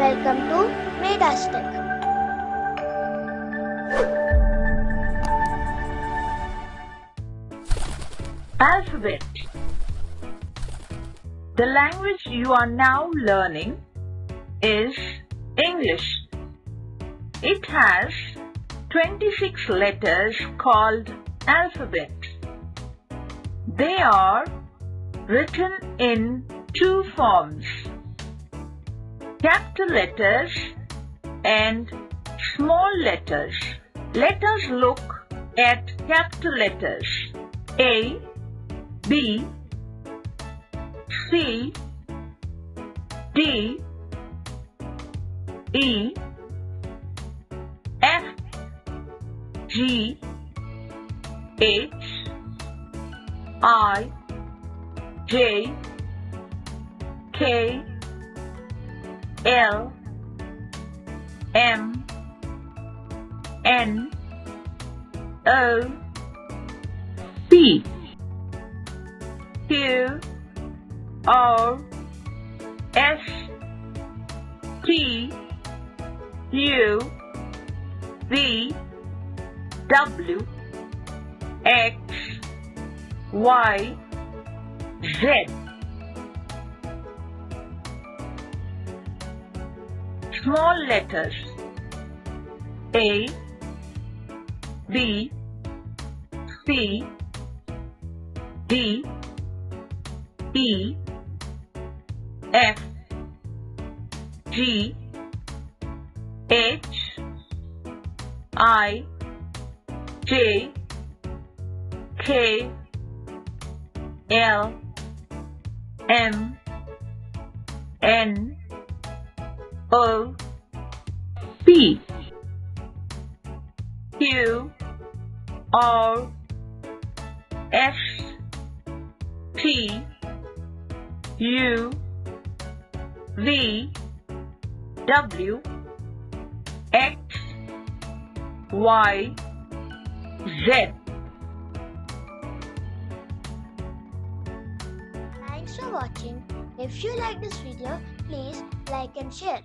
Welcome to Medas Tech. Alphabet. The language you are now learning is English. It has 26 letters called alphabet. They are written in two forms: capital letters and small letters. Let us look at capital letters: A, B, C, D, E, F, G, H, I, J, K, L, M, N, O, P, Q, R, S, T, U, V, W, X, Y, Z. Small letters: A, B, C, D, E, F, G, H, I, J, K, L, M, N, O, P, Q, R, S, T, U, V, W, X, Y, Z. Thanks for watching. If you like this video, please like and share.